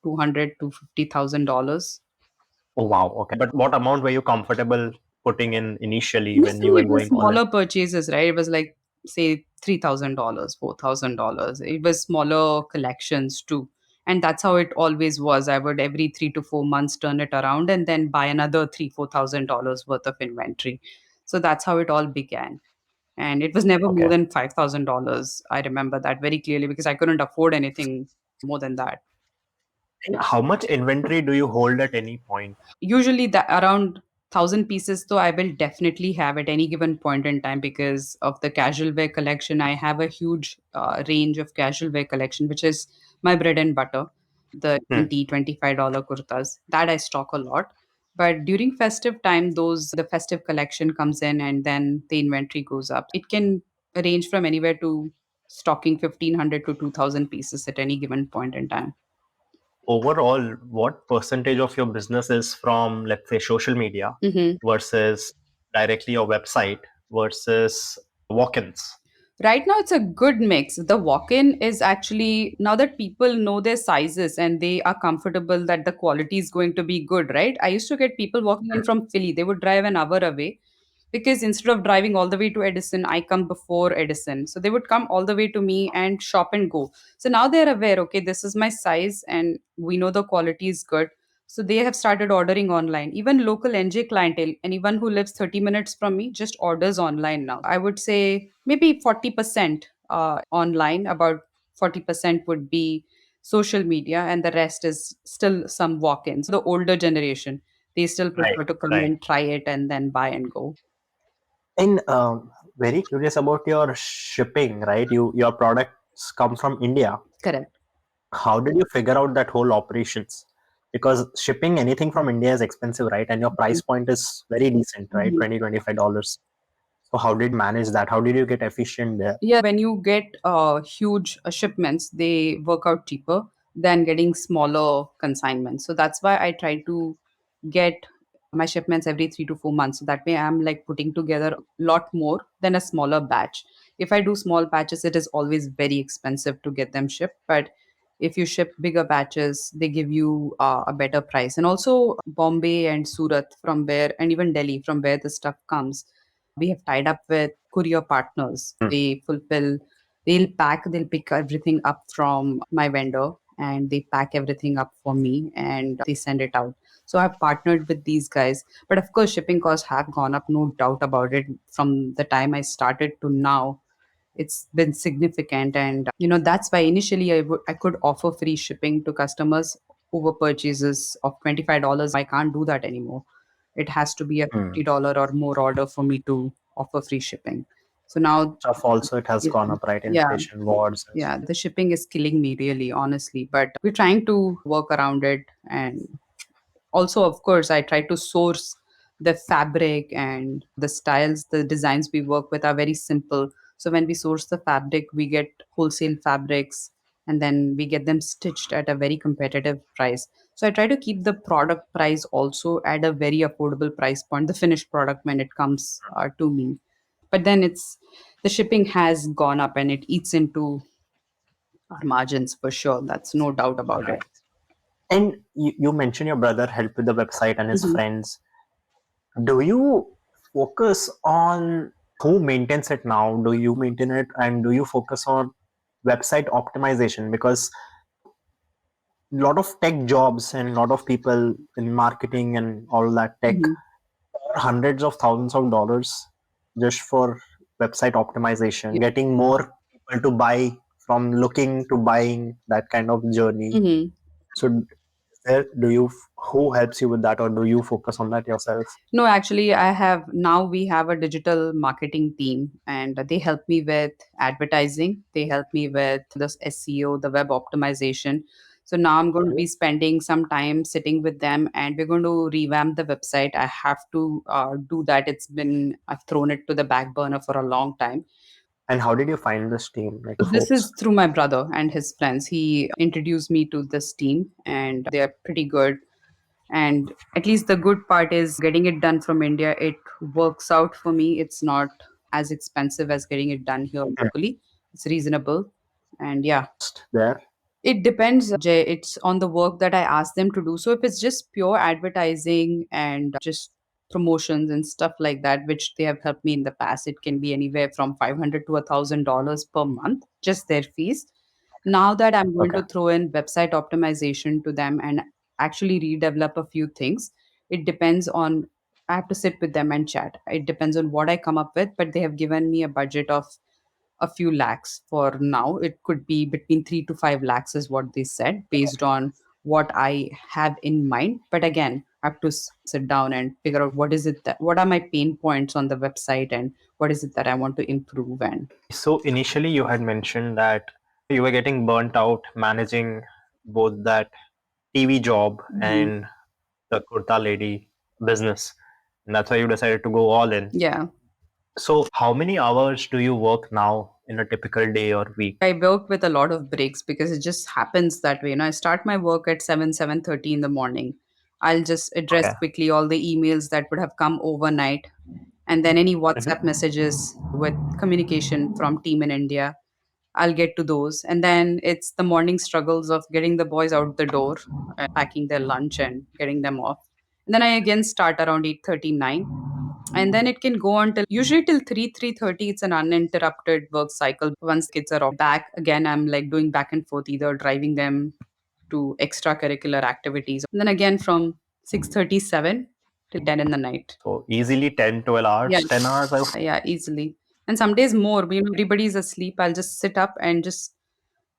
200 to $50,000. Oh, wow. Okay. But what amount were you comfortable putting in initially when you Initially, were it was going all in? smaller purchases, right? It was like say $3,000, $4,000. It was smaller collections too. And that's how it always was. I would every 3 to 4 months turn it around and then buy another $3,000, $4,000 worth of inventory. So that's how it all began. And it was never more Okay. than $5,000. I remember that very clearly because I couldn't afford anything more than that. And how much inventory do you hold at any point? Usually that around 1,000 pieces though I will definitely have at any given point in time because of the casual wear collection. I have a huge range of casual wear collection which is my bread and butter, the Hmm. 20 $25 kurtas that I stock a lot. But during festive time, those the festive collection comes in and then the inventory goes up. It can range from anywhere to stocking 1,500 to 2,000 pieces at any given point in time. Overall, what percentage of your business is from, let's say, social media Mhm. versus directly your website versus walk-ins? Right now, it's a good mix. The walk in is actually now that people know their sizes and they are comfortable that the quality is going to be good, right? I used to get people walking in from Philly. They would drive an hour away because instead of driving all the way to Edison, I come before Edison. So they would come all the way to me and shop and go. So now they're aware, okay, this is my size and we know the quality is good. So they have started ordering online. Even local NJ clientele, anyone who lives 30 minutes from me just orders online now. I would say maybe 40% online, about 40% would be social media, and the rest is still some walk-ins. The older generation, they still Right, prefer to come right. and try it and then buy and go. And very curious about your shipping, right? Your products come from India. Correct. How did you figure out that whole operations? Because shipping anything from India is expensive, right? And your price point is very decent, right? Mhm. 20 $25. So how did you manage that? How did you get efficient there? Yeah, when you get huge shipments, they work out cheaper than getting smaller consignments. So that's why I try to get my shipments every 3 to 4 months. So that way I'm like putting together a lot more than a smaller batch. If I do small batches, it is always very expensive to get them shipped. But if you ship bigger batches, they give you a better price. And also Bombay and Surat, from where, and even Delhi, from where the stuff comes, we have tied up with courier partners. Hmm. They'll pick everything up from my vendor, and they pack everything up for me and they send it out. So I've partnered with these guys. But of course, shipping costs have gone up, no doubt about it. From the time I started to now, it's been significant. And that's why initially I could offer free shipping to customers over purchases of $25. I can't do that anymore. It has to be a Hmm. $50 or more order for me to offer free shipping. So now, Stuff also it has yeah, gone up, right? yeah, Inflation, wars, and yeah, the shipping is killing me, really, honestly. But we're trying to work around it. And also, of course, I try to source the fabric, and the styles, the designs we work with are very simple. So when we source the fabric, we get wholesale fabrics, and then we get them stitched at a very competitive price. So I try to keep the product price also at a very affordable price point, the finished product, when it comes to me. But then it's the shipping has gone up, and it eats into our margins for sure. That's no doubt about it. right. And you mentioned your brother helped with the website and his Mhm. friends. Do you focus on who maintains it now? Do you maintain it and do you focus on website optimization? Because a lot of tech jobs and a lot of people in marketing and all that tech Mhm. are hundreds of thousands of dollars just for website optimization, getting more people to buy from looking to buying, that kind of journey. Mhm. So there, who helps you with that, or do you focus on that yourself? No, actually, we have a digital marketing team, and they help me with advertising. They help me with this SEO, the web optimization. So now I'm going to be spending some time sitting with them, and we're going to revamp the website. I have to do that. I've thrown it to the back burner for a long time. And how did you find this team, like the So this folks? is through my brother and his friends. He introduced me to this team, and they're pretty good. And at least the good part is getting it done from India. It works out for me. It's not as expensive as getting it done here locally. It's reasonable. And yeah, There? it depends, Jay. It's on the work that I ask them to do. So if it's just pure advertising and just promotions and stuff like that, which they have helped me in the past, it can be anywhere from $500 to $1,000 per month, just their fees. Now that I'm going Okay. to throw in website optimization to them and actually redevelop a few things, it depends on, I have to sit with them and chat. It depends on what I come up with, but they have given me a budget of a few lakhs for now. It could be between 3 to 5 lakhs, is what they said, based on what I have in mind. But again, I have to sit down and figure out what are my pain points on the website, and what is it that I want to improve. And So initially you had mentioned that you were getting burnt out managing both that TV job Mhm. and the Kurta Lady business. And that's why you decided to go all in. Yeah, So how many hours do you work now in a typical day or week? I work with a lot of breaks because it just happens that way. I start my work at 7:30 in the morning. I'll just address Okay. quickly all the emails that would have come overnight, and then any WhatsApp Mhm. messages with communication from team in India. I'll get to those. And then it's the morning struggles of getting the boys out the door, packing their lunch and getting them off. And then I again start around 8:39. And then it can go on till usually till 3:30. It's an uninterrupted work cycle. Once kids are off back, again I'm like doing back and forth, either driving them to extracurricular activities. And then again from 6:37 till 10 in the night. So easily 10, 12 Yeah, hours, 10 hours. yeah, easily. And some days more, everybody's asleep. I'll just sit up and just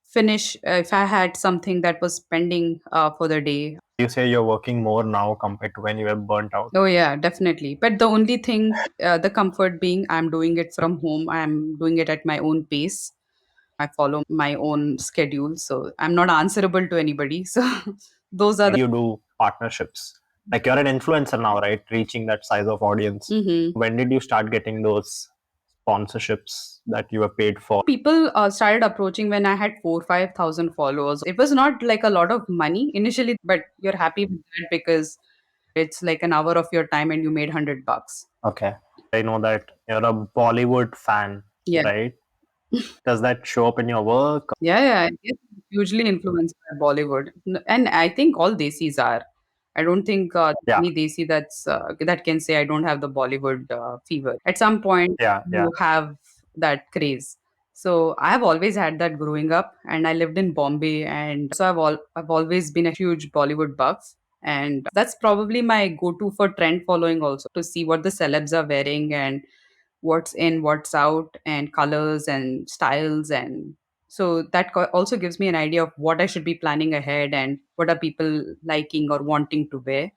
finish if I had something that was pending for the day. You say you're working more now compared to when you were burnt out. Oh, yeah, definitely. But the only thing, the comfort being, I'm doing it from home. I'm doing it at my own pace. I follow my own schedule. So I'm not answerable to anybody. So those are the. You do partnerships. Like you're an influencer now, right? Reaching that size of audience. Mhm. When did you start getting those sponsorships that you were paid for? People started approaching when I had 4, 5,000 followers. It was not like a lot of money initially, but you're happy with that because it's like an hour of your time and you made $100. Okay. I know that you're a Bollywood fan, Yeah. right? Does that show up in your work? Yeah, yeah, it's hugely influenced by Bollywood, and I think all Desis are. I don't think Yeah, any Desi that can say I don't have the Bollywood fever. At some point, yeah, yeah. you have that craze. So I have always had that growing up, and I lived in Bombay, and so I've always been a huge Bollywood buff, and that's probably my go-to for trend following also to see what the celebs are wearing and what's in, what's out, and colors and styles. And so that also gives me an idea of what I should be planning ahead and what are people liking or wanting to wear.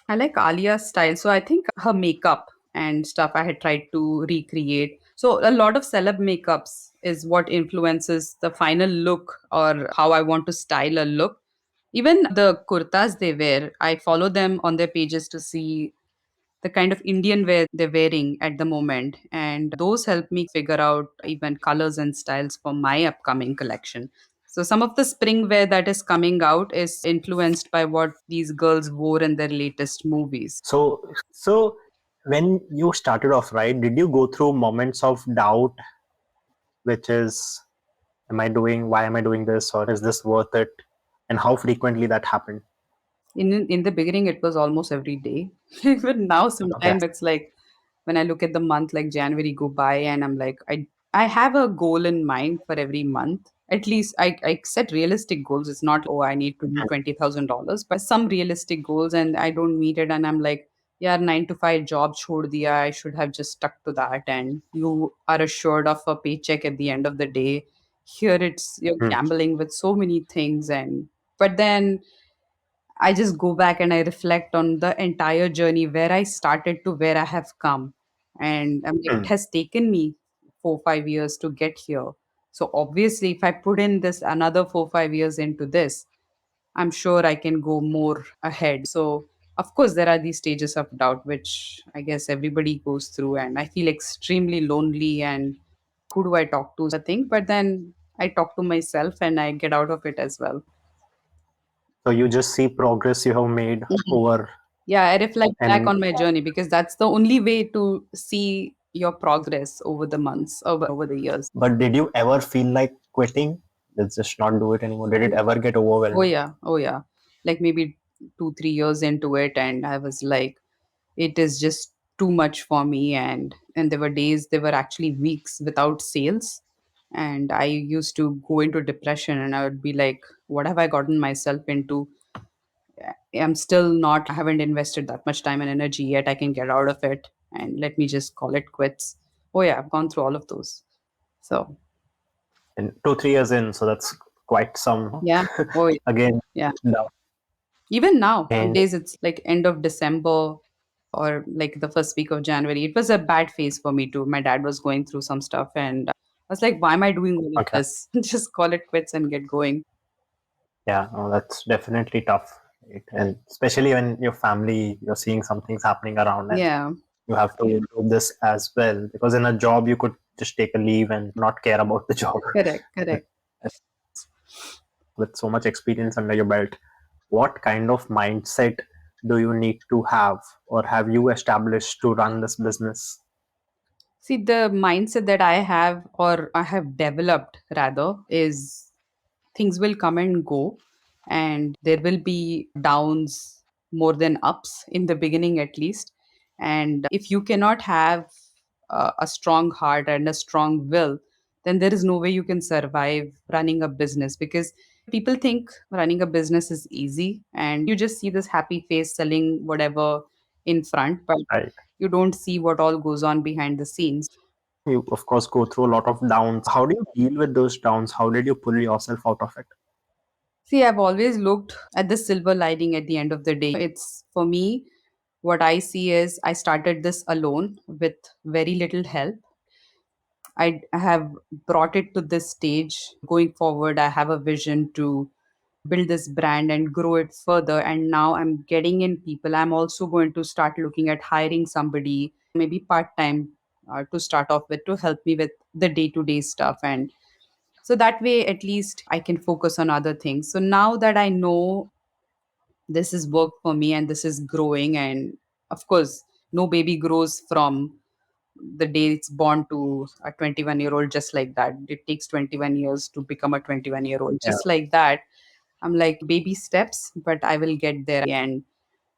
I like Alia's style. So I think her makeup and stuff I had tried to recreate. So a lot of celeb makeups is what influences the final look or how I want to style a look. Even the kurtas they wear, I follow them on their pages to see the kind of Indian wear they're wearing at the moment. And those help me figure out even colors and styles for my upcoming collection. So some of the spring wear that is coming out is influenced by what these girls wore in their latest movies. So when you started off, right, did you go through moments of doubt, which is, why am I doing this, or is this worth it? And how frequently that happened? In the beginning, it was almost every day. Even now, Okay. sometimes it's like when I look at the month, like January go by, and I'm like, I have a goal in mind for every month. At least I set realistic goals. It's not oh I need to do $20,000, but some realistic goals, and I don't meet it, and I'm like, yeah, 9 to 5 job chhod diya. I should have just stuck to that, and you are assured of a paycheck at the end of the day. Here, it's you're Hmm. gambling with so many things, and but then I just go back and I reflect on the entire journey where I started to where I have come. And I'm like, Hmm. it has taken me 4, 5 years to get here. So obviously, if I put in this another 4, 5 years into this, I'm sure I can go more ahead. So of course, there are these stages of doubt, which I guess everybody goes through, and I feel extremely lonely. And who do I talk to? Thing, but then I talk to myself and I get out of it as well. So you just see progress you have made over, Yeah, I reflect back and on my journey because that's the only way to see your progress over the months, over the years. but did you ever feel like quitting? Let's just not do it anymore. Did it ever get Oh overwhelming? yeah, oh yeah. Like maybe 2, 3 years into it, and I was like, it is just too much for me. And there were days, there were actually weeks without sales, and I used to go into depression, and I would be like, what have I gotten myself into? I'm still not, I haven't invested that much time and energy yet. I can get out of it and let me just call it quits. Oh, yeah, I've gone through all of those. So, And 2 3 years in, so that's quite some. yeah. Oh, yeah. Again, Yeah. no. Even now, some And days it's like end of December or like the first week of January. It was a bad phase for me too. My dad was going through some stuff, and I was like, why am I doing all of okay, this? Just call it quits and get going. yeah, no, that's definitely tough, right? And especially when your family, you're seeing some things happening around, and Yeah. you have to do this as well. Because in a job, you could just take a leave and not care about the job. Correct. But Correct. with so much experience under your belt, what kind of mindset do you need to have, or have you established to run this business? See, the mindset that I have, or I have developed rather, is things will come and go, and there will be downs more than ups in the beginning, at least. And if you cannot have a strong heart and a strong will, then there is no way you can survive running a business because people think running a business is easy and you just see this happy face selling whatever in front, but Right. you don't see what all goes on behind the scenes. You, of course, go through a lot of downs. How do you deal with those downs? How did you pull yourself out of it? See, I've always looked at the silver lining at the end of the day. It's for me, what I see is I started this alone with very little help. I have brought it to this stage. Going forward, I have a vision to build this brand and grow it further. And now I'm getting in people. I'm also going to start looking at hiring somebody, maybe part time, to start off with, to help me with the day to day stuff. And so that way, at least I can focus on other things. So now that I know this is work for me and this is growing, and of course, no baby grows from the day it's born to a 21-year-old just like that. It takes 21 years to become a 21-year-old. Yeah. Just like that, I'm like baby steps, but I will get there and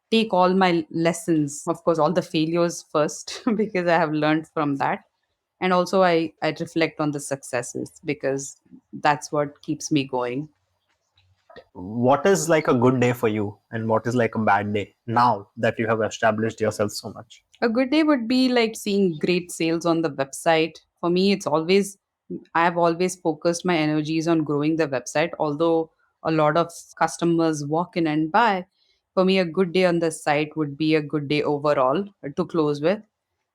take all my lessons, of course, all the failures first, because I have learned from that. And also, I reflect on the successes because that's what keeps me going. What is like a good day for you, and what is like a bad day now that you have established yourself so much? A good day would be like seeing great sales on the website. For me, I've always focused my energies on growing the website, although a lot of customers walk in and buy. For me, a good day on the site would be a good day overall to close with.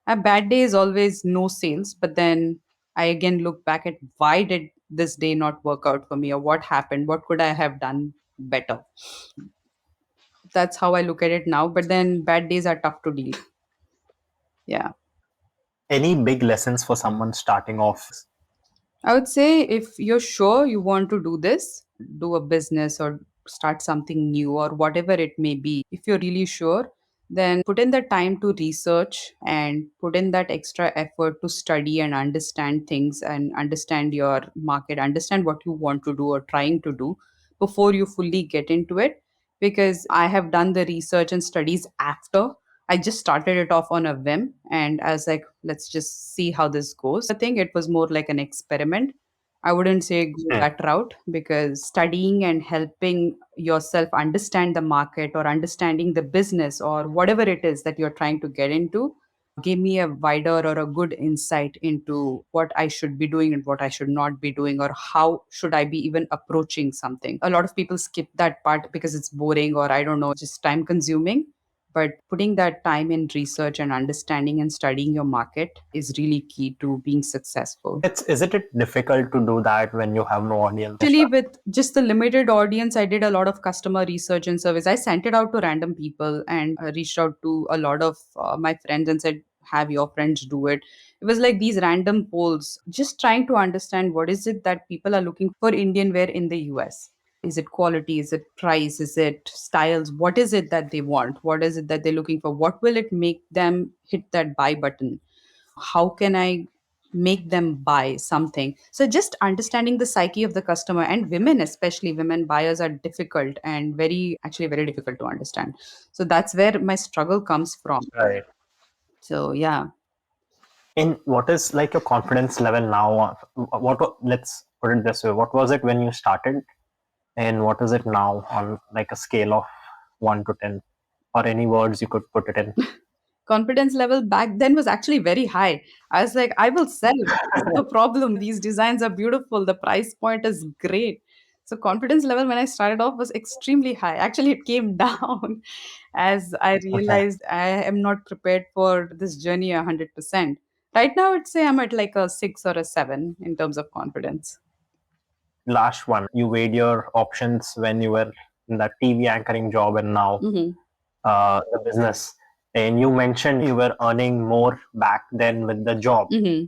A bad day is always no sales, but then I again look back at why did this day not work out for me, or what happened? What could I have done better? That's how I look at it now. But then bad days are tough to deal. Yeah. Any big lessons for someone starting off? I would say if you're sure you want to do this, do a business or start something new or whatever it may be, if you're really sure, then put in the time to research and put in that extra effort to study and understand things and understand your market, understand what you want to do or trying to do before you fully get into it. Because I have done the research and studies after. I just started it off on a whim and I was like, let's just see how this goes. I think it was more like an experiment. I wouldn't say go Hmm. that route because studying and helping yourself understand the market or understanding the business or whatever it is that you're trying to get into gave me a wider or a good insight into what I should be doing and what I should not be doing or how should I be even approaching something. A lot of people skip that part because it's boring or I don't know, just time consuming. But putting that time in research and understanding and studying your market is really key to being successful. It's isn't it difficult to do that when you have no audience? Actually, with just the limited audience, I did a lot of customer research and service. I sent it out to random people and reached out to a lot of my friends and said, have your friends do it. It was like these random polls, just trying to understand what is it that people are looking for Indian wear in the US. Is it quality? Is it price? Is it styles? What is it that they want? What is it that they're looking for? What will it make them hit that buy button? How can I make them buy something? So just understanding the psyche of the customer, and women, especially women buyers, are difficult and very actually very difficult to understand. So that's where my struggle comes from. Right. So yeah. In what is like your confidence level now? Let's put it this way. What was it when you started, and what is it now on like a scale of 1 to 10, or any words you could put it in? Confidence level back then was actually very high. I was like, I will sell. What's the problem? These designs are beautiful. The price point is great. So confidence level when I started off was extremely high. Actually, it came down as I Okay. realized I am not prepared for this journey 100%. Right now, I'd say I'm at like a 6 or a 7 in terms of confidence. Last one. You weighed your options when you were in that TV anchoring job and now Hmm. the business. And you mentioned you were earning more back then with the job. Hmm.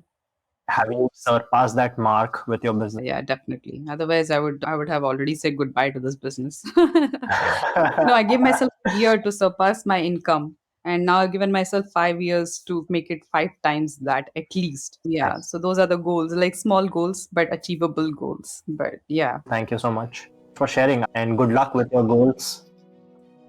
Have you surpassed that mark with your business? Yeah, definitely. Otherwise, I would have already said goodbye to this business. No, I gave myself a year to surpass my income. And now I've given myself 5 years to make it 5 times that at least. Yeah. Nice. So those are the goals, like small goals, but achievable goals. But yeah, Thank you so much for sharing and good luck with your goals.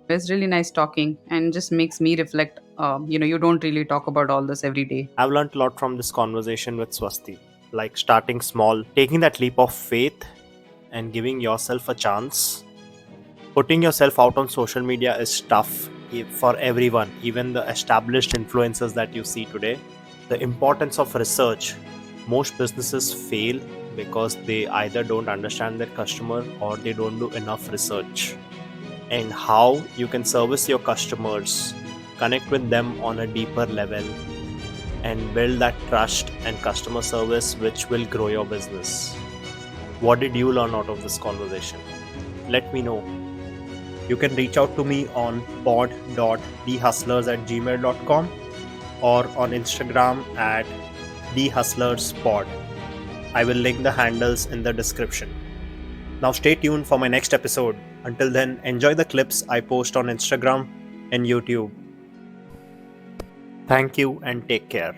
it's really nice talking and just makes me reflect. You don't really talk about all this every day. I've learned a lot from this conversation with Swasti. Like starting small, taking that leap of faith, and giving yourself a chance. Putting yourself out on social media is tough for everyone, even the established influencers that you see today. The importance of research. Most businesses fail because they either don't understand their customer or they don't do enough research. And how you can service your customers, connect with them on a deeper level, and build that trust and customer service which will grow your business. What did you learn out of this conversation? Let me know. You can reach out to me on pod.thehustlers@gmail.com or on Instagram at thehustlerspod. I will link the handles in the description. Now stay tuned for my next episode. Until then, enjoy the clips I post on Instagram and YouTube. Thank you and take care.